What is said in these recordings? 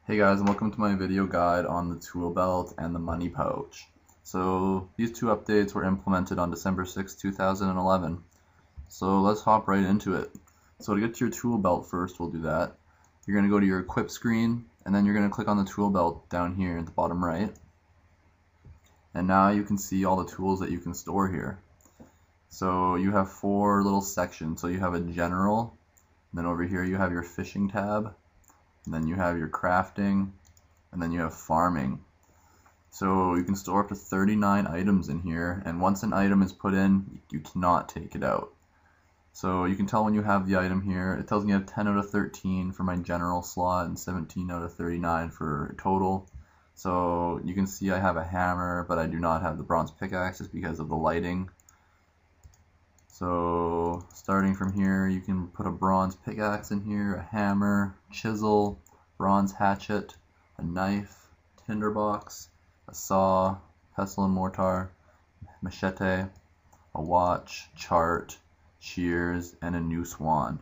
Hey guys, and welcome to my video guide on the Toolbelt and the money pouch. So these two updates were implemented on December 6, 2011. So let's hop right into it. So to get to your Toolbelt first, we'll do that. You're going to go to your equip screen, and then you're going to click on the Toolbelt down here at the bottom right. And now you can see all the tools that you can store here. So you have four little sections. So you have a general, and then over here you have your fishing tab, and then you have your crafting, and then you have farming. So you can store up to 39 items in here, and once an item is put in, you cannot take it out. So you can tell when you have the item here. It tells me I have 10 out of 13 for my general slot and 17 out of 39 for total. So you can see I have a hammer, but I do not have the bronze pickaxe just because of the lighting. So starting from here, you can put a bronze pickaxe in here, a hammer, chisel, bronze hatchet, a knife, tinderbox, a saw, pestle and mortar, machete, a watch, chart, shears, and a noose wand.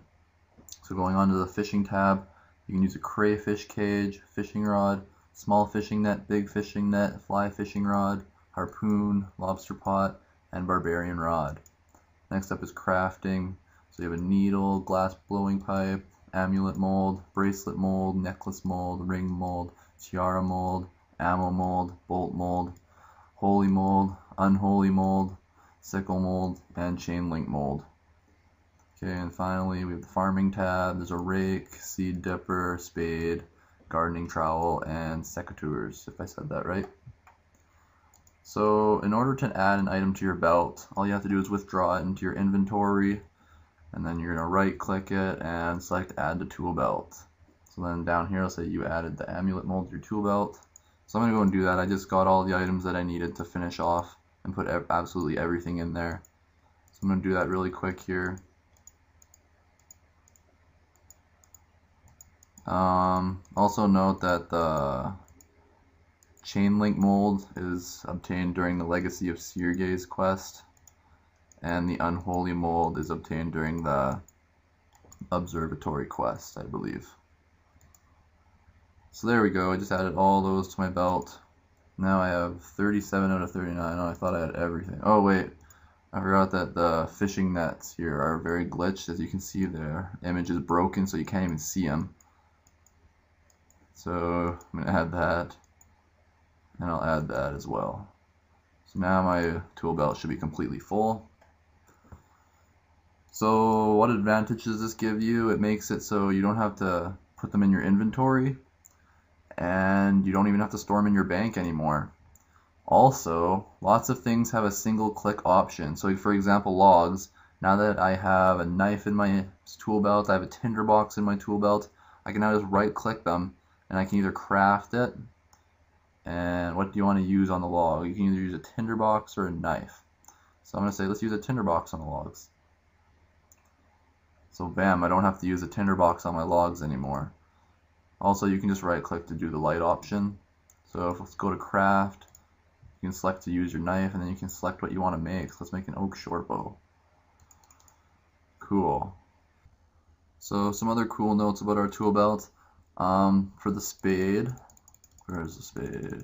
So going on to the fishing tab, you can use a crayfish cage, fishing rod, small fishing net, big fishing net, fly fishing rod, harpoon, lobster pot, and barbarian rod. Next up is crafting. So you have a needle, glass blowing pipe, amulet mold, bracelet mold, necklace mold, ring mold, tiara mold, ammo mold, bolt mold, holy mold, unholy mold, sickle mold, and chain link mold. Okay, and finally we have the farming tab. There's a rake, seed dipper, spade, gardening trowel, and secateurs, if I said that right. So in order to add an item to your belt, all you have to do is withdraw it into your inventory, and then you're going to right click it and select add to tool belt. So then down here it'll say you added the amulet mold to your tool belt. So I'm going to go and do that. I just got all the items that I needed to finish off and put absolutely everything in there. So I'm going to do that really quick here. Also note that the chain link mold is obtained during the Legacy of Seergaze quest, and the unholy mold is obtained during the observatory quest, I believe. So there we go, I just added all those to my belt. Now I have 37 out of 39. Oh, I thought I had everything. Oh wait, I forgot that the fishing nets here are very glitched. As you can see, their image is broken, so you can't even see them. So I'm going to add that, and I'll add that as well. So now my tool belt should be completely full. So what advantage does this give you? It makes it so you don't have to put them in your inventory, and you don't even have to store them in your bank anymore. Also, lots of things have a single click option. So for example, logs. Now that I have a knife in my tool belt, I have a tinderbox in my tool belt, I can now just right click them, and I can either craft it, and what do you want to use on the log? You can either use a tinderbox or a knife. So I'm going to say let's use a tinderbox on the logs. So bam, I don't have to use a tinderbox on my logs anymore. Also, you can just right click to do the light option. So let's go to craft, you can select to use your knife, and then you can select what you want to make. So let's make an oak short bow. Cool. So some other cool notes about our tool belt. For the spade, where is the spade?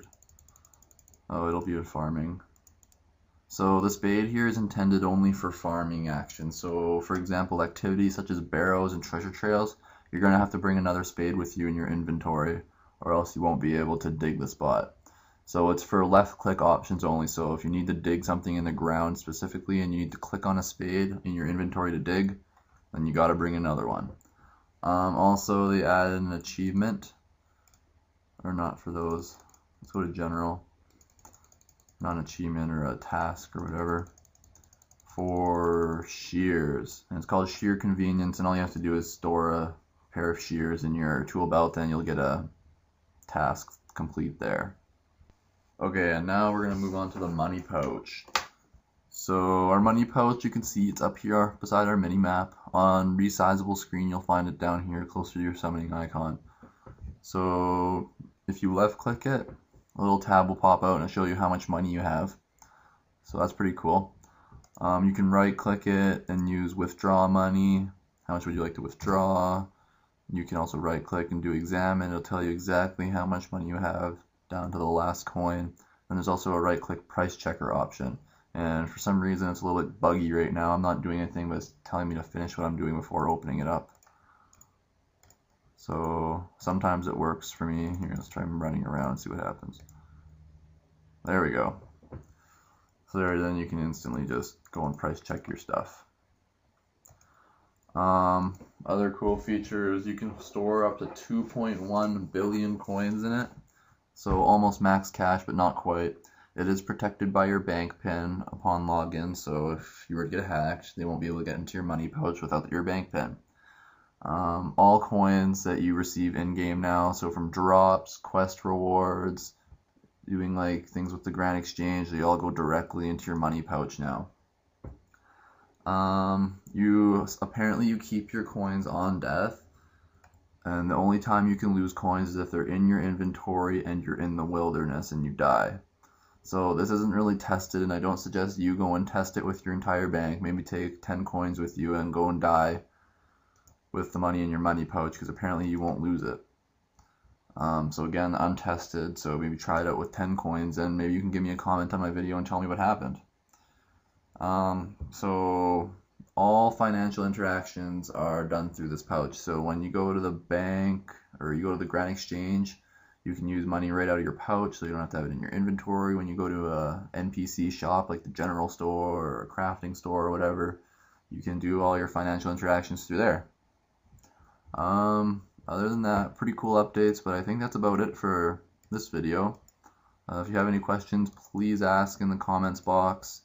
Oh, it'll be a farming. So the spade here is intended only for farming action. So for example, activities such as barrows and treasure trails, you're going to have to bring another spade with you in your inventory, or else you won't be able to dig the spot. So it's for left click options only. So if you need to dig something in the ground specifically and you need to click on a spade in your inventory to dig, then you got to bring another one. Also, they added an achievement, or not for those. Let's go to general. Not an achievement or a task or whatever. For shears, and it's called shear convenience, and all you have to do is store a pair of shears in your tool belt, and you'll get a task complete there. Okay, and now we're gonna move on to the money pouch. So our money pouch, you can see it's up here beside our mini map. On resizable screen, you'll find it down here closer to your summoning icon. So if you left click it, a little tab will pop out and it'll show you how much money you have. So that's pretty cool. You can right click it and use withdraw money. How much would you like to withdraw? You can also right click and do examine. It'll tell you exactly how much money you have down to the last coin. And there's also a right click price checker option. And for some reason it's a little bit buggy right now. I'm not doing anything, but it's telling me to finish what I'm doing before opening it up. So sometimes it works for me. Here, let's try running around and see what happens. There we go. So there, then you can instantly just go and price check your stuff. Other cool features, you can store up to 2.1 billion coins in it. So almost max cash, but not quite. It is protected by your bank PIN upon login, so if you were to get hacked, they won't be able to get into your money pouch without your bank PIN. All coins that you receive in-game now, so from drops, quest rewards, doing like things with the Grand Exchange, they all go directly into your money pouch now. Apparently you keep your coins on death, and the only time you can lose coins is if they're in your inventory and you're in the wilderness and you die. So this isn't really tested, and I don't suggest you go and test it with your entire bank. Maybe take 10 coins with you and go and die with the money in your money pouch, because apparently you won't lose it. So again, untested, so maybe try it out with 10 coins, and maybe you can give me a comment on my video and tell me what happened. So all financial interactions are done through this pouch. So when you go to the bank or you go to the Grand Exchange, you can use money right out of your pouch, so you don't have to have it in your inventory. When you go to a NPC shop like the general store or a crafting store or whatever, you can do all your financial interactions through there. Other than that, pretty cool updates, but I think that's about it for this video. If you have any questions, please ask in the comments box,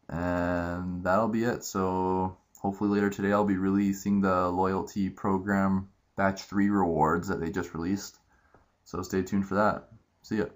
and that'll be it. So hopefully later today I'll be releasing the loyalty program batch 3 rewards that they just released, so stay tuned for that. See ya.